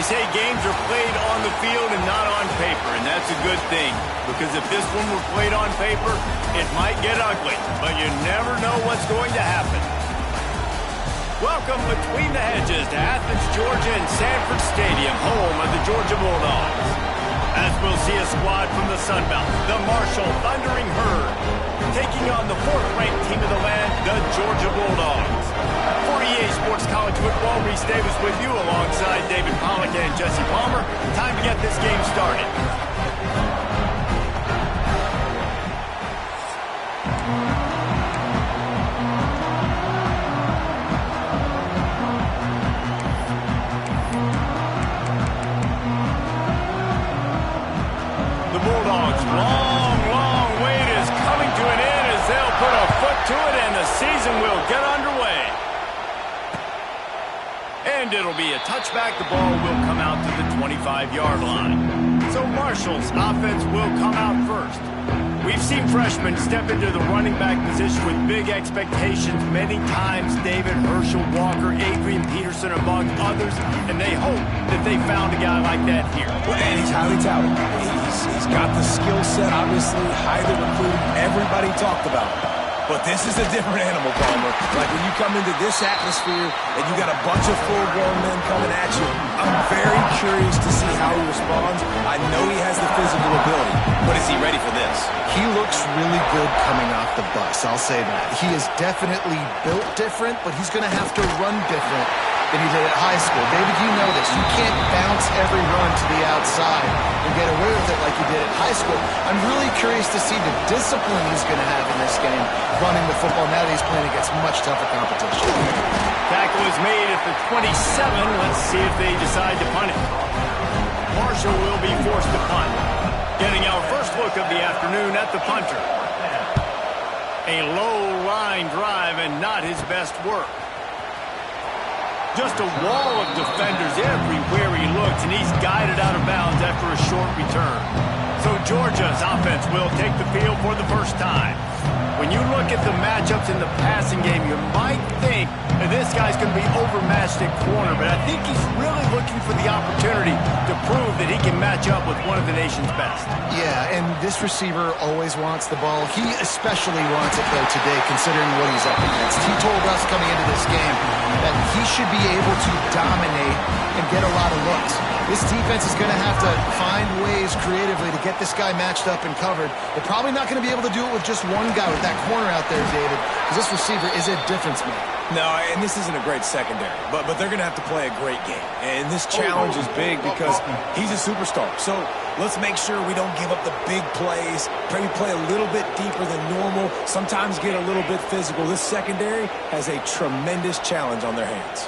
say games are played on the field and not on paper, and that's a good thing. Because if this one were played on paper, it might get ugly, but you never know what's going to happen. Welcome between the hedges to Athens, Georgia and Sanford Stadium, home of the Georgia Bulldogs. As we'll see a squad from the Sun Belt, the Marshall Thundering Herd, taking on the fourth-ranked team of the land, the Georgia Bulldogs. For EA Sports College Football, Reese Davis with you alongside David Pollack and Jesse Palmer. Time to get this game started. The Bulldogs' long wait is coming to an end as they'll put a foot to it and the season will get underway. And it'll be a touchback. The ball will come out to the 25-yard line. So Marshall's offense will come out first. We've seen freshmen step into the running back position with big expectations many times. David, Herschel, Walker, Adrian Peterson, among others. And they hope that they found a guy like that here. Well, and he's highly touted. He's got the skill set, obviously, highly recruited. Everybody talked about him. But this is a different animal, Palmer. Like when you come into this atmosphere and you got a bunch of full-grown men coming at you, I'm very curious to see how he responds. I know he has the physical ability, but is he ready for this? He looks really good coming off the bus, I'll say that. He is definitely built different, but he's going to have to run different than he did at high school. David, you know this. You can't bounce every run to the outside and get away with it like you did at high school. I'm really curious to see the discipline he's going to have in this game, running the football now that he's playing against much tougher competition. Tackle is made at the 27. Let's see if they decide to punt it. Marshall will be forced to punt. Getting our first look of the afternoon at the punter. A low-line drive and not his best work. Just a wall of defenders everywhere he looks, and he's guided out of bounds after a short return. So Georgia's offense will take the field for the first time. When you look at the matchups in the passing game, you might think that this guy's going to be overmatched at corner, but I think he's really looking for the opportunity to prove that he can match up with one of the nation's best. Yeah, and this receiver always wants the ball. He especially wants it, though, today, considering what he's up against. He told us coming into this game that he should be able to dominate and get a lot of looks. This defense is going to have to find ways creatively to get this guy matched up and covered. They're probably not going to be able to do it with just one guy with that corner out there, David, because this receiver is a difference maker. No, and this isn't a great secondary, but they're going to have to play a great game. And this challenge is big because he's a superstar. So let's make sure we don't give up the big plays. Maybe play a little bit deeper than normal. Sometimes get a little bit physical. This secondary has a tremendous challenge on their hands.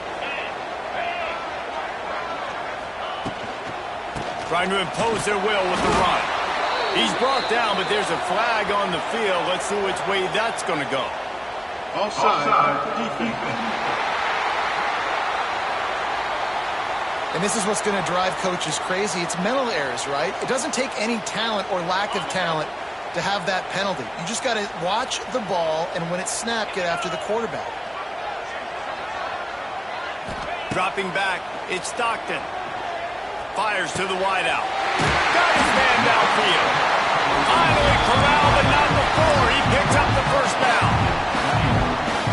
Trying to impose their will with the run. He's brought down, but there's a flag on the field. Let's see which way that's going to go. Offside. Defense. And this is what's going to drive coaches crazy. It's mental errors, right? It doesn't take any talent or lack of talent to have that penalty. You just got to watch the ball, and when it's snapped, get after the quarterback. Dropping back, it's Stockton. Fires to the wideout. Got his man downfield. Finally corralled, but not before. He picks up the first down.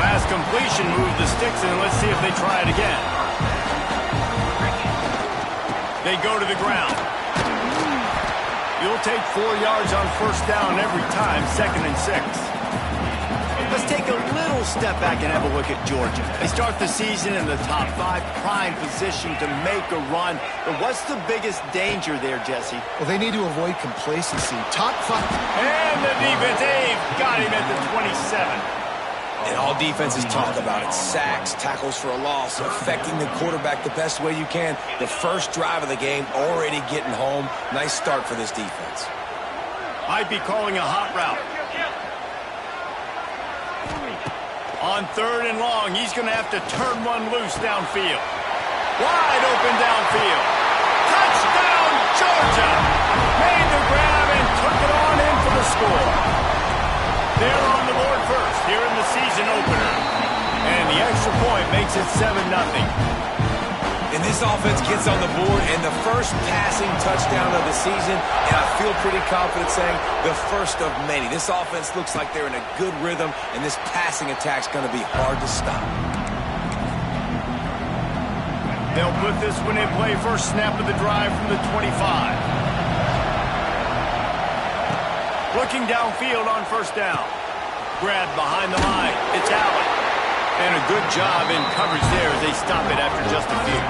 Last completion moved the sticks, and let's see if they try it again. They go to the ground. You'll take 4 yards on first down every time, 2nd and 6. Let's take a little step back and have a look at Georgia. They start the season in the top 5, prime position to make a run. But what's the biggest danger there, Jesse? Well, they need to avoid complacency. Top 5. And the defense, Dave, got him at the 27. And all defenses talk about it. Sacks, tackles for a loss, affecting the quarterback the best way you can. The first drive of the game, already getting home. Nice start for this defense. Might be calling a hot route. On 3rd and long, he's going to have to turn one loose downfield. Wide open downfield. Touchdown, Georgia! Made the grab and took it on in for the score. They're on the board first here in the season opener. And the extra point makes it 7-0. And this offense gets on the board, and the first passing touchdown of the season, and I feel pretty confident saying the first of many. This offense looks like they're in a good rhythm, and this passing attack's going to be hard to stop. They'll put this one in play. First snap of the drive from the 25. Looking downfield on first down. Grabbed behind the line. It's Allen. And a good job in coverage there as they stop it after just a few.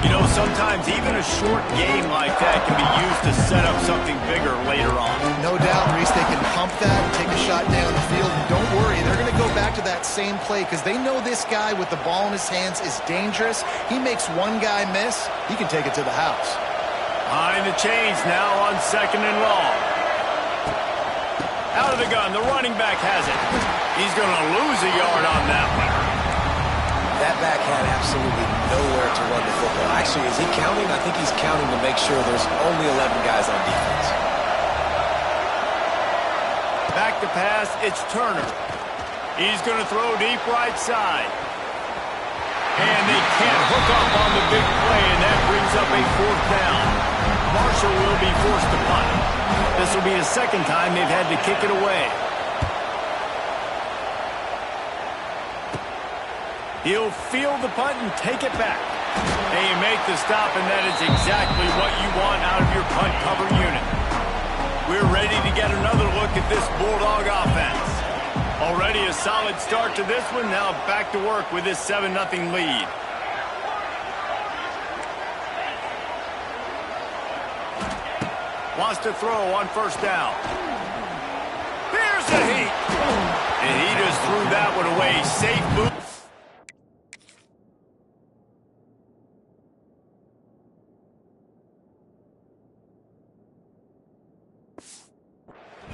You know, sometimes even a short game like that can be used to set up something bigger later on. No doubt, Reese, they can pump that and take a shot down the field. And don't worry, they're going to go back to that same play because they know this guy with the ball in his hands is dangerous. He makes one guy miss, he can take it to the house. Behind the chains now on second and long. Out of the gun, the running back has it. He's going to lose a yard on that one. That back had absolutely nowhere to run the football. Actually, is he counting? I think he's counting to make sure there's only 11 guys on defense. Back to pass, it's Turner. He's going to throw deep right side. And they can't hook up on the big play, and that brings up a fourth down. Marshall will be forced to punt. This will be the second time they've had to kick it away. He'll field the punt and take it back. And you make the stop, and that is exactly what you want out of your punt cover unit. We're ready to get another look at this Bulldog offense. Already a solid start to this one. Now back to work with this 7-0 lead. Wants to throw on first down. Here's the heat. And he just threw that one away. Safe move.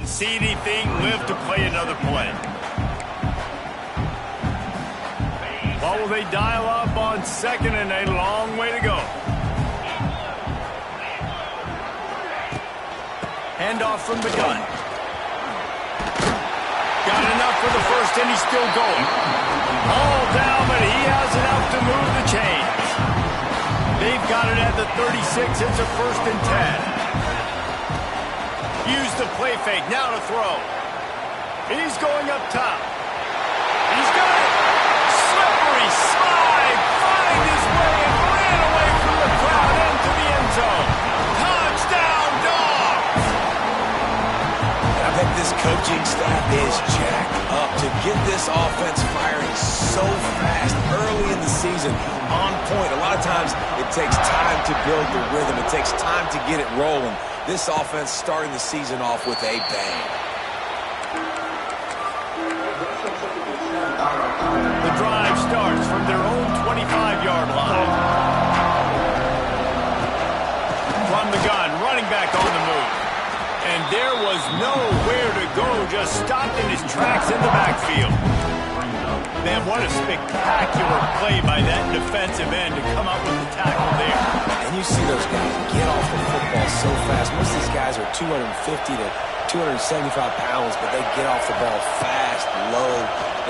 See anything, live to play another play. What will they dial up on second and a long way to go? Handoff from the gun. Got enough for the first, and he's still going. All down, but he has enough to move the chains. They've got it at the 36. It's a 1st and 10. Use the play fake, now to throw. He's going up top. He's got it. Slippery slide. Find his way and ran away from the crowd into the end zone. Touchdown, Dawgs. I bet this coaching staff is jacked up to get this offense firing so fast early in the season. On point. A lot of times it takes time to build the rhythm. It takes time to get it rolling. This offense starting the season off with a bang. The drive starts from their own 25-yard line. From the gun, running back on the move. And there was nowhere to go, just stopped in his tracks in the backfield. Man, what a spectacular play by that defensive end to come up with the tackle there. And you see those guys get off the football so fast. Most of these guys are 250 to 275 pounds, but they get off the ball fast, low.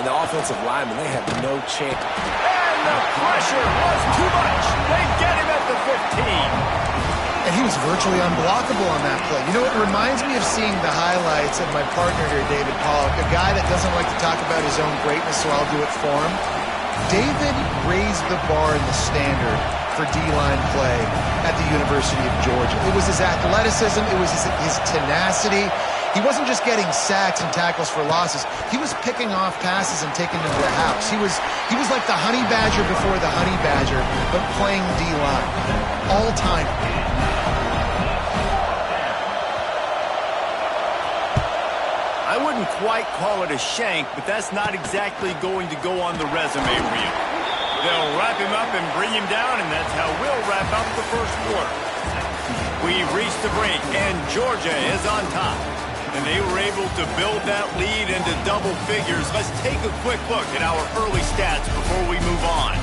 And the offensive linemen, they have no chance. And the pressure was too much. They get him at the 15. And he was virtually unblockable on that play. You know, it reminds me of seeing the highlights of my partner here, David Pollock, a guy that doesn't like to talk about his own greatness, so I'll do it for him. David raised the bar in the standard for D-line play at the University of Georgia. It was his athleticism. It was his tenacity. He wasn't just getting sacks and tackles for losses. He was picking off passes and taking them to the house. He was like the honey badger before the honey badger, but playing D-line. All time. I wouldn't quite call it a shank, but that's not exactly going to go on the resume reel. They'll wrap him up and bring him down, and that's how we'll wrap up the first quarter. We've reached the brink, and Georgia is on top. And they were able to build that lead into double figures. Let's take a quick look at our early stats before we move on.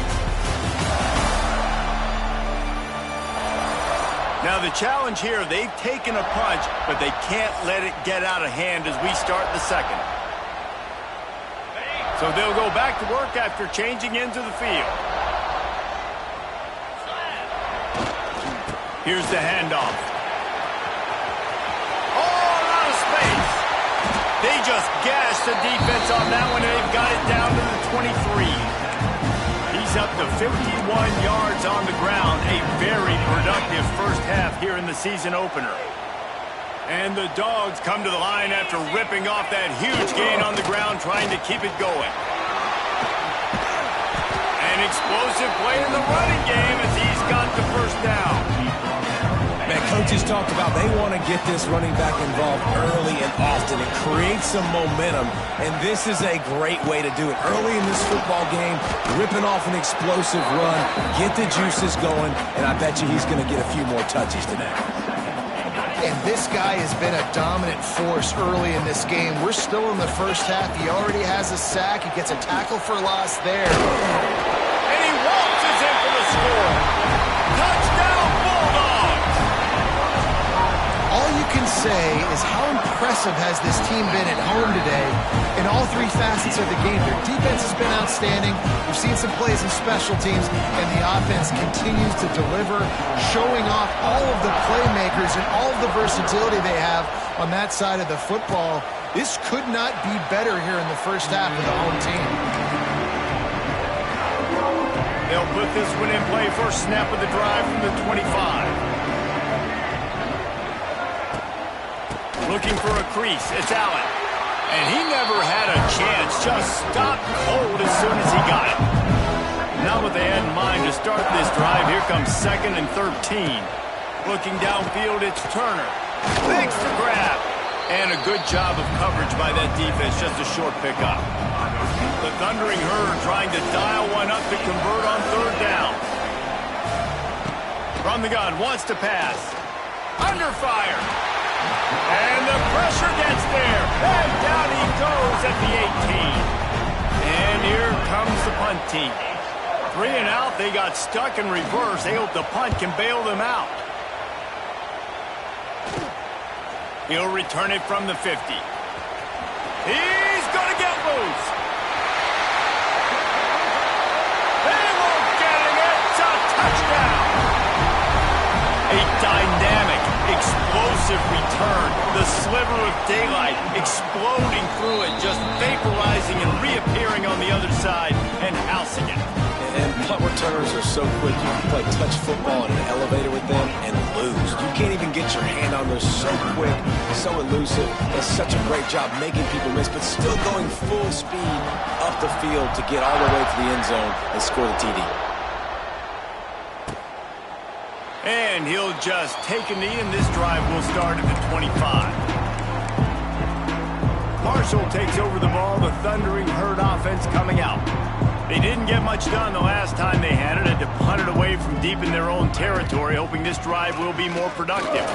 Now the challenge here, they've taken a punch, but they can't let it get out of hand as we start the second. So they'll go back to work after changing into the field. Here's the handoff. All out of space. They just gashed the defense on that one, and they've got it down to the 23. He's up to 51 yards on the ground. A very productive first half here in the season opener. And the Dogs come to the line after ripping off that huge gain on the ground, trying to keep it going. An explosive play in the running game as he's got the first down. Man, coaches talked about they want to get this running back involved early and often and create some momentum, and this is a great way to do it. Early in this football game, ripping off an explosive run, get the juices going, and I bet you he's going to get a few more touches today. And this guy has been a dominant force early in this game. We're still in the first half. He already has a sack. He gets a tackle for loss there. And he waltzes in for the score. Touchdown, Bulldogs! All you can say is how impressive has this team been at home today in all three facets of the game. Their defense has been outstanding. We've seen some plays in special teams, and the offense continues to deliver, showing off all of the playmakers and all of the versatility they have on that side of the football. This could not be better here in the first half of the home team. They'll put this one in play. First snap of the drive from the 25. Looking for a crease. It's Allen. And he never had a chance. Just stopped cold as soon as he got it. Now what they had in mind to start this drive. Here comes 2nd and 13. Looking downfield, it's Turner. Makes the grab. And a good job of coverage by that defense. Just a short pickup. The Thundering Herd trying to dial one up to convert on 3rd down. From the gun, wants to pass. Under fire. And the pressure gets there. And down he goes at the 18. And here comes the punt team. 3 and out. They got stuck in reverse. They hope the punt can bail them out. He'll return it from the 50. He's going to get loose. They won't get him. It's a touchdown. A dynamic, explosive return. The sliver of daylight exploding through it, just vaporizing and reappearing on the other side and housing it. And punt returners are so quick. You can play touch football in an elevator with them and lose. You can't even get your hand on those. So quick, so elusive. Does such a great job making people miss, but still going full speed up the field to get all the way to the end zone and score the TD. And he'll just take a knee, and this drive will start at the 25. Marshall takes over the ball. The Thundering Herd offense coming out. They didn't get much done the last time they had it. Had to punt it away from deep in their own territory, hoping this drive will be more productive.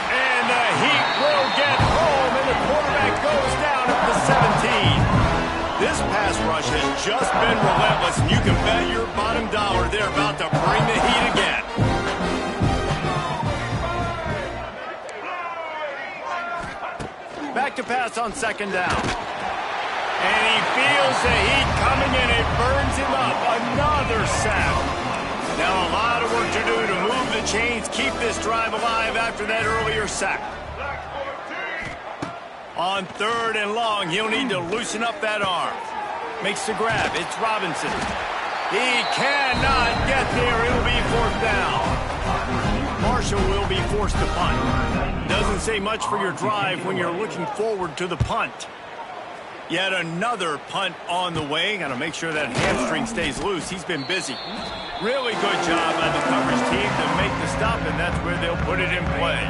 And the heat will get home, and the quarterback goes down at the 17. This pass rush has just been relentless, and you can bet your bottom dollar they're about to bring the heat again. Back to pass on 2nd down. And he feels the heat coming, and it burns him up. Another sack. Now a lot of work to do to move the chains, keep this drive alive after that earlier sack. On 3rd and long, he'll need to loosen up that arm. Makes the grab. It's Robinson. He cannot get there. It'll be 4th down. Marshall will be forced to punt. Doesn't say much for your drive when you're looking forward to the punt. Yet another punt on the way. Got to make sure that hamstring stays loose. He's been busy. Really good job by the coverage team to make the stop, and that's where they'll put it in play.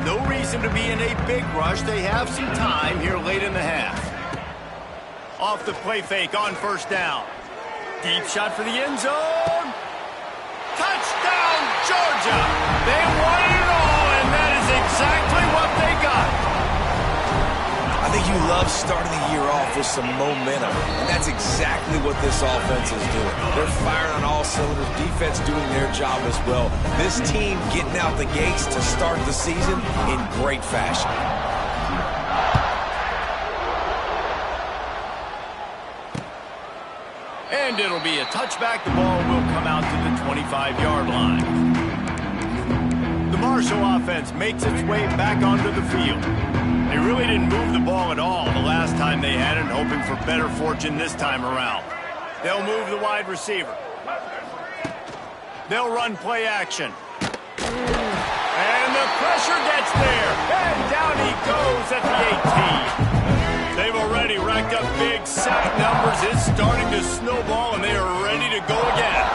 No reason to be in a big rush. They have some time here late in the half. Off the play fake on 1st down. Deep shot for the end zone. Touchdown, Georgia. They won it all, and that is exactly what they got. I think you love starting the year off with some momentum, and that's exactly what this offense is doing. They're firing on all cylinders, defense doing their job as well. This team getting out the gates to start the season in great fashion. And it'll be a touchback. The ball will come out to the 25-yard line. The Marshall offense makes its way back onto the field. They really didn't move the ball at all the last time they had it, hoping for better fortune this time around. They'll move the wide receiver. They'll run play action. And the pressure gets there. And down he goes at the 18. They've already racked up big sack numbers. It's starting to snowball, and they are ready to go again.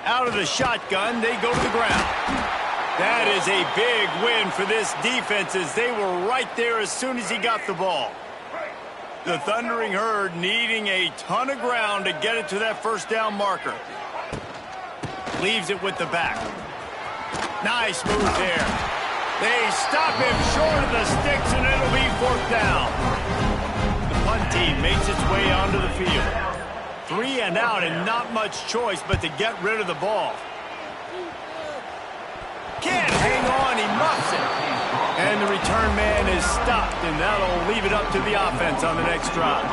Out of the shotgun, they go to the ground. That is a big win for this defense, as they were right there as soon as he got the ball. The Thundering Herd needing a ton of ground to get it to that first down marker. Leaves it with the back. Nice move there. They stop him short of the sticks, and it'll be fourth down. The punt team makes its way onto the field. 3 and out, and not much choice but to get rid of the ball. Can't hang on, he muffs it. And the return man is stopped, and that'll leave it up to the offense on the next drive.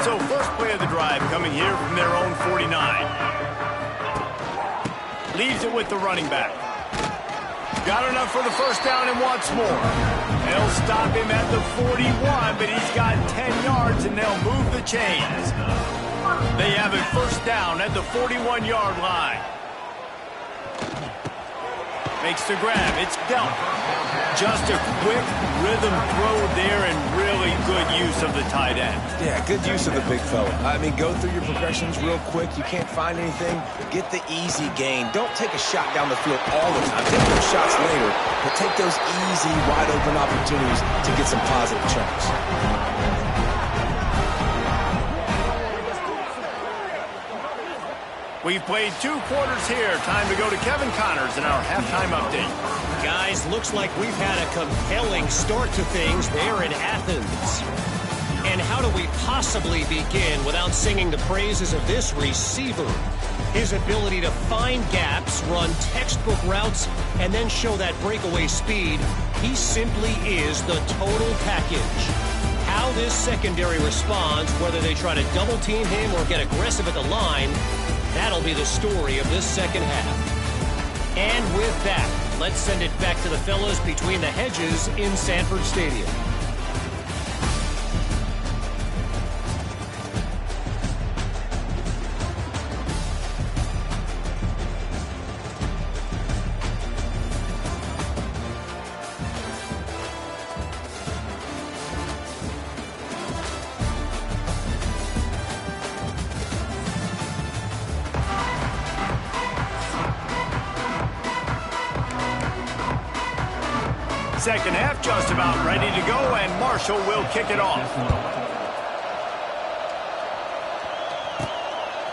So first play of the drive coming here from their own 49. Leaves it with the running back. Got enough for the first down and wants more. They'll stop him at the 41, but he's got 10 yards, and they'll move the chains. They have a first down at the 41-yard line. Makes the grab. It's dealt. Just a quick rhythm throw there, and really good use of the tight end. Yeah, good use of the big fella. I mean, go through your progressions real quick. You can't find anything, get the easy gain. Don't take a shot down the field all the time. Take those shots later, but take those easy, wide-open opportunities to get some positive chunks. We've played 2 quarters here. Time to go to Kevin Connors in our halftime update. Guys, looks like we've had a compelling start to things there in Athens. And how do we possibly begin without singing the praises of this receiver? His ability to find gaps, run textbook routes, and then show that breakaway speed. He simply is the total package. How this secondary responds, whether they try to double team him or get aggressive at the line, that'll be the story of this second half. And with that, let's send it back to the fellas between the hedges in Sanford Stadium. Second half just about ready to go, and Marshall will kick it off.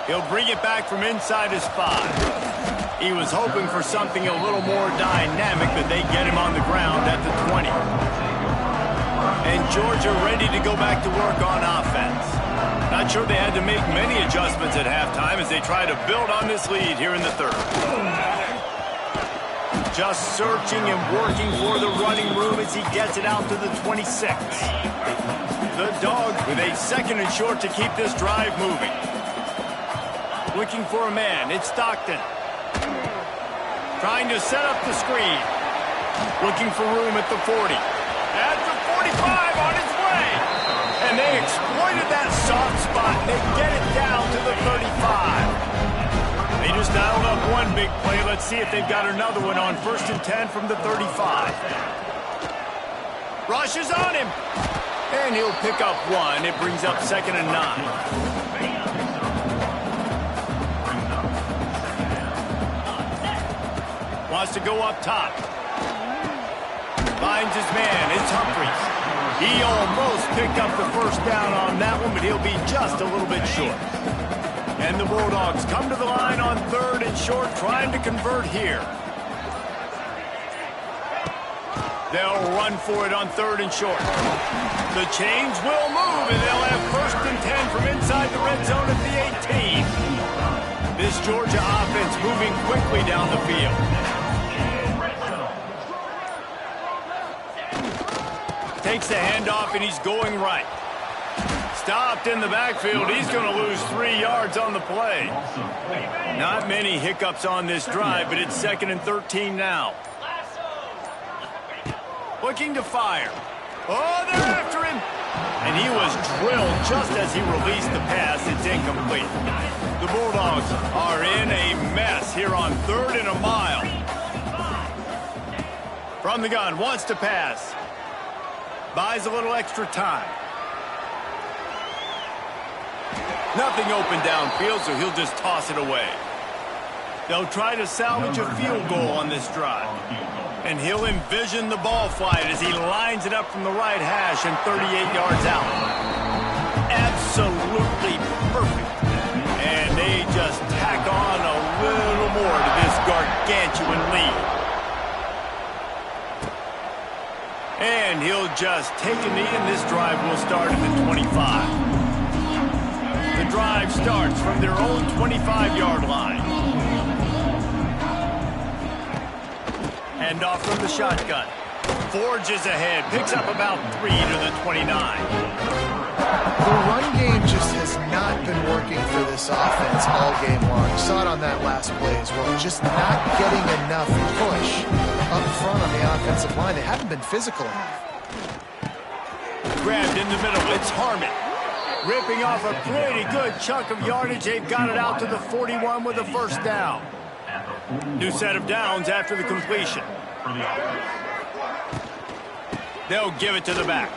He'll bring it back from inside his 5. He was hoping for something a little more dynamic, but they get him on the ground at the 20. And Georgia ready to go back to work on offense. Not sure they had to make many adjustments at halftime as they try to build on this lead here in the third. Just searching and working for the running room as he gets it out to the 26. The Dawgs with a second and short to keep this drive moving. Looking for a man. It's Stockton. Trying to set up the screen. Looking for room at the 40. At the 45 on his way. And they exploited that soft spot. They get it down to the 35. They just dialed up one big play. Let's see if they've got another one on 1st and 10 from the 35. Rushes on him. And he'll pick up 1. It brings up 2nd and 9. Wants to go up top. Finds his man. It's Humphries. He almost picked up the first down on that one, but he'll be just a little bit short. And the Bulldogs come to the line on 3rd and short, trying to convert here. They'll run for it on 3rd and short. The chains will move, and they'll have 1st and 10 from inside the red zone at the 18. This Georgia offense moving quickly down the field. Takes the handoff, and he's going right. Stopped in the backfield. He's going to lose 3 yards on the play. Not many hiccups on this drive, but it's 2nd and 13 now. Looking to fire. Oh, they're after him. And he was drilled just as he released the pass. It's incomplete. The Bulldogs are in a mess here on 3rd and a mile. From the gun, wants to pass. Buys a little extra time. Nothing open downfield, so he'll just toss it away. They'll try to salvage a field goal on this drive. And he'll envision the ball flight as he lines it up from the right hash and 38 yards out. Absolutely perfect. And they just tack on a little more to this gargantuan lead. And he'll just take a knee, and this drive will start at the 25. The drive starts from their own 25-yard line. Hand off from the shotgun. Forges ahead. Picks up about 3 to the 29. The run game just has not been working for this offense all game long. You saw it on that last play as well. Just not getting enough push up front on the offensive line. They haven't been physical enough. Grabbed in the middle. It's Harmon. Ripping off a pretty good chunk of yardage. They've got it out to the 41 with a first down. New set of downs after the completion. They'll give it to the back.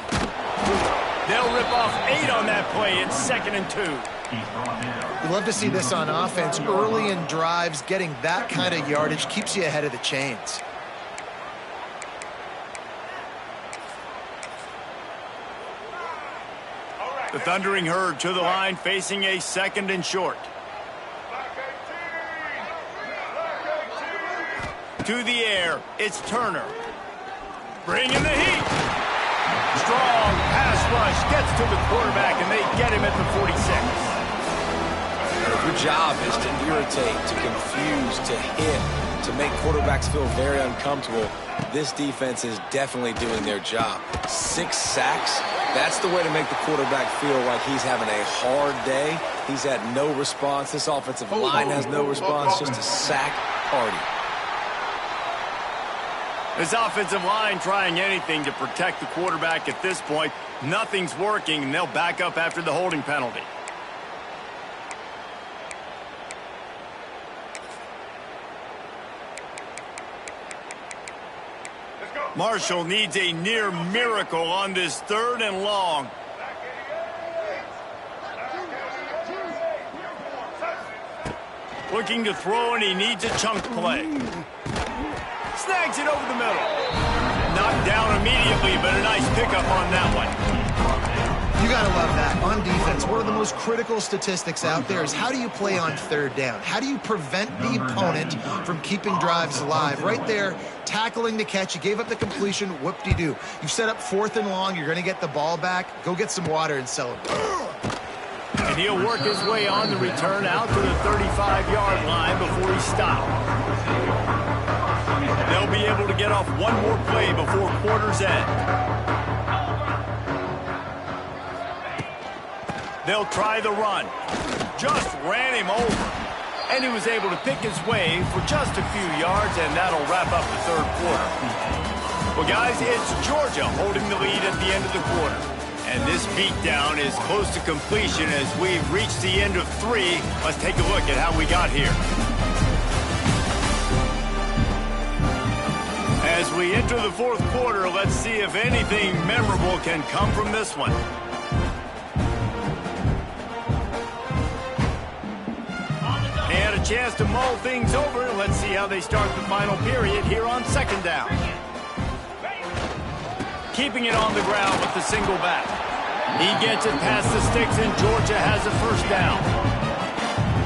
They'll rip off 8 on that play. It's 2nd and 2. You love to see this on offense. Early in drives, getting that kind of yardage keeps you ahead of the chains. The Thundering Herd to the line, facing a 2nd and short. To the air, it's Turner. Bringing the heat. Strong pass rush, gets to the quarterback, and they get him at the 46. If your job is to irritate, to confuse, to hit, to make quarterbacks feel very uncomfortable, this defense is definitely doing their job. 6 sacks, that's the way to make the quarterback feel like he's having a hard day. He's had no response. This offensive line has no response, just a sack party. This offensive line trying anything to protect the quarterback at this point. Nothing's working, and they'll back up after the holding penalty. Marshall needs a near miracle on this 3rd and long. Looking to throw, and he needs a chunk play. Snags it over the middle. Knocked down immediately, but a nice pickup on that one. You gotta love that. On defense, one of the most critical statistics out there is how do you play on 3rd down? How do you prevent the opponent from keeping drives alive? Right there, tackling the catch. You gave up the completion. Whoop-de-doo. You've set up 4th and long. You're going to get the ball back. Go get some water and celebrate. And he'll work his way on the return out to the 35-yard line before he stops. They'll be able to get off one more play before quarter's end. They'll try the run. Just ran him over. And he was able to pick his way for just a few yards, and that'll wrap up the 3rd quarter. Well, guys, it's Georgia holding the lead at the end of the quarter. And this beatdown is close to completion as we've reached the end of 3. Let's take a look at how we got here. As we enter the 4th quarter, let's see if anything memorable can come from this one. They had a chance to mull things over, and let's see how they start the final period here on 2nd down. Keeping it on the ground with the single back. He gets it past the sticks, and Georgia has a first down.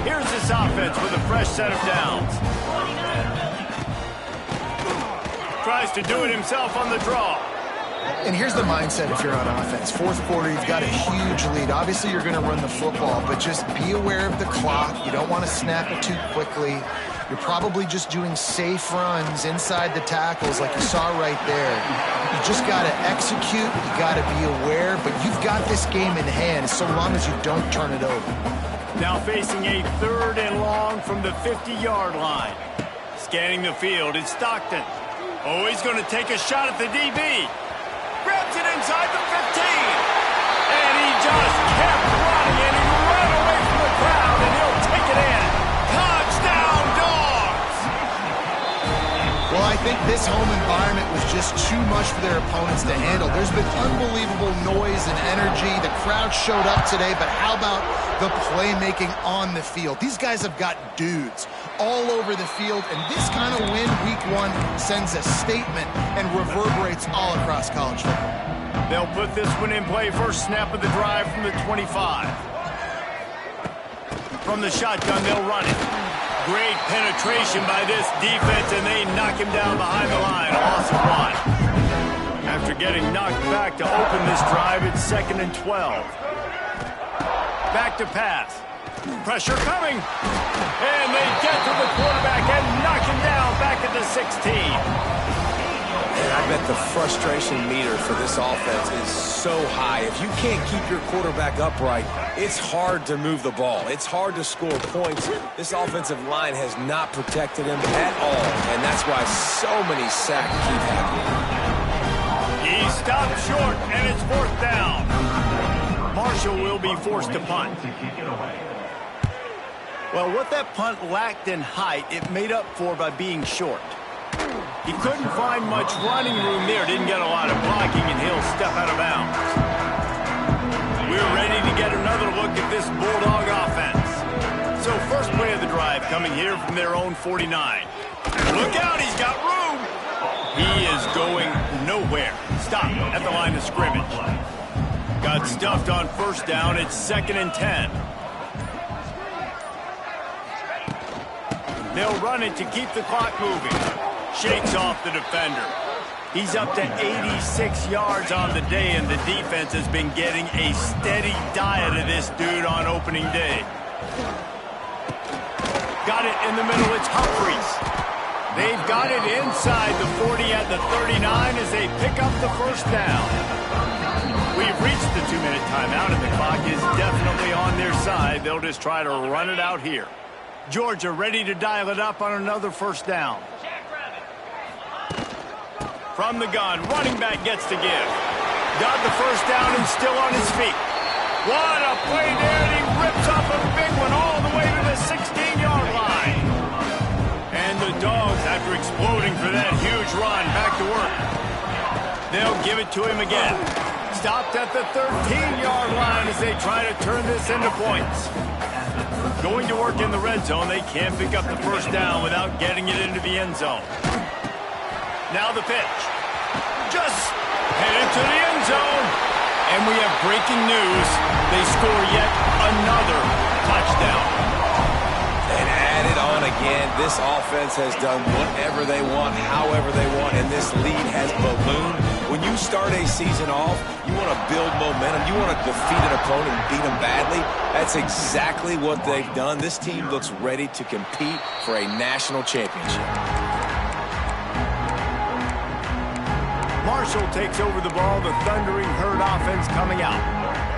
Here's this offense with a fresh set of downs. Tries to do it himself on the draw. And here's the mindset if you're on offense. 4th quarter, you've got a huge lead. Obviously, you're going to run the football, but just be aware of the clock. You don't want to snap it too quickly. You're probably just doing safe runs inside the tackles like you saw right there. You just got to execute, you got to be aware, but you've got this game in hand so long as you don't turn it over. Now facing a 3rd and long from the 50-yard line. Scanning the field, it's Stockton. Oh, he's going to take a shot at the DB. Grabs it inside the 15. And he just kept running, and he ran away from the crowd, and he'll take it in. Touchdown, Dawgs! Well, I think this home environment was just too much for their opponents to handle. There's been unbelievable noise and energy. The crowd showed up today, but how about the playmaking on the field? These guys have got dudes all over the field, and this kind of win week 1 sends a statement and reverberates all across college football. They'll put this one in play first snap of the drive from the 25. From the shotgun, they'll run it. Great penetration by this defense, and they knock him down behind the line. A loss of 1. After getting knocked back to open this drive, it's 2nd and 12. Back to pass. Pressure coming. And they get to the quarterback and knock him down back at the 16. And I bet the frustration meter for this offense is so high. If you can't keep your quarterback upright, it's hard to move the ball. It's hard to score points. This offensive line has not protected him at all, and that's why so many sacks keep happening. He stopped short, and it's 4th down. Marshall will be forced to punt. Well, what that punt lacked in height, it made up for by being short. He couldn't find much running room there, didn't get a lot of blocking, and he'll step out of bounds. We're ready to get another look at this Bulldog offense. So first play of the drive coming here from their own 49. Look out, he's got room. He is going nowhere. Stop at the line of scrimmage. Got stuffed on 1st down, it's 2nd and 10. They'll run it to keep the clock moving. Shakes off the defender. He's up to 86 yards on the day, and the defense has been getting a steady diet of this dude on opening day. Got it in the middle, it's Humphries. They've got it inside the 40 at the 39 as they pick up the 1st down. We've reached the 2-minute timeout, and the clock is definitely on their side. They'll just try to run it out here. Georgia ready to dial it up on another 1st down. From the gun, running back gets to give. Got the 1st down and still on his feet. What a play there, and he rips off a big one all the way to the 16-yard line. And the Dawgs, after exploding for that huge run, back to work. They'll give it to him again. Stopped at the 13-yard line as they try to turn this into points. Going to work in the red zone, they can't pick up the 1st down without getting it into the end zone. Now the pitch. Just headed to the end zone. And we have breaking news. They score yet another touchdown. And add it on again. This offense has done whatever they want, however they want, and this lead has ballooned. When you start a season off, you want to build momentum. You want to defeat an opponent and beat them badly. That's exactly what they've done. This team looks ready to compete for a national championship. Marshall takes over the ball, the Thundering Herd offense coming out.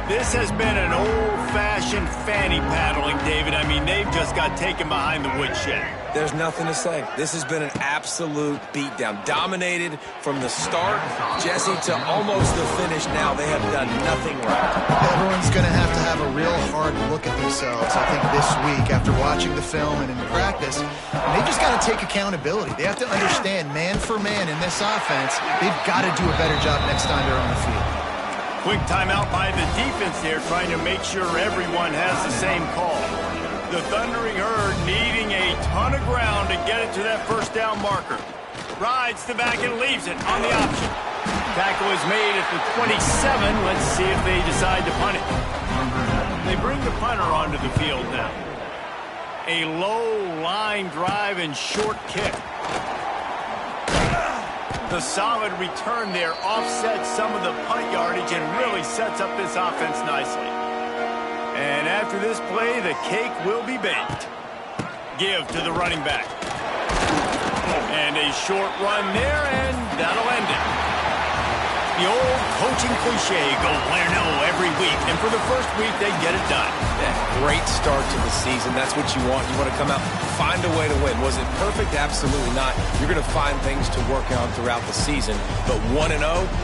This has been an old-fashioned fanny paddling, David. I mean, they've just got taken behind the woodshed. There's nothing to say. This has been an absolute beatdown. Dominated from the start, Jesse, to almost the finish now. They have done nothing right. Everyone's going to have a real hard look at themselves, I think, this week after watching the film and in practice. And they just got to take accountability. They have to understand, man for man in this offense, they've got to do a better job next time they're on the field. Quick timeout by the defense there, trying to make sure everyone has the same call. The Thundering Herd needing a ton of ground to get it to that 1st down marker. Rides the back and leaves it on the option. Tackle is made at the 27. Let's see if they decide to punt it. They bring the punter onto the field now. A low line drive and short kick. The solid return there offsets some of the punt yardage and really sets up this offense nicely. And after this play, the cake will be baked. Give to the running back. And a short run there, and that'll end it. The old coaching cliche, go win or no every week. And for the first week, they get it done. Yeah, great start to the season. That's what you want. You want to come out, find a way to win. Was it perfect? Absolutely not. You're going to find things to work on throughout the season. But 1-0,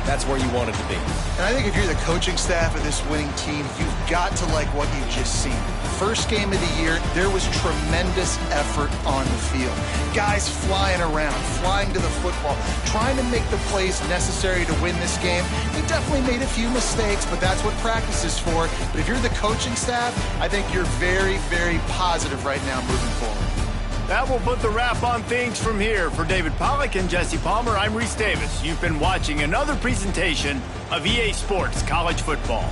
that's where you want it to be. And I think if you're the coaching staff of this winning team, you've got to like what you've just seen. First game of the year, there was tremendous effort on the field. Guys flying around, flying to the football, trying to make the plays necessary to win this game. They definitely made a few mistakes, but that's what practice is for. But if you're the coaching staff, I think you're very, very positive right now moving forward. That will put the wrap on things from here. For David Pollack and Jesse Palmer, I'm Reese Davis. You've been watching another presentation of EA Sports College Football.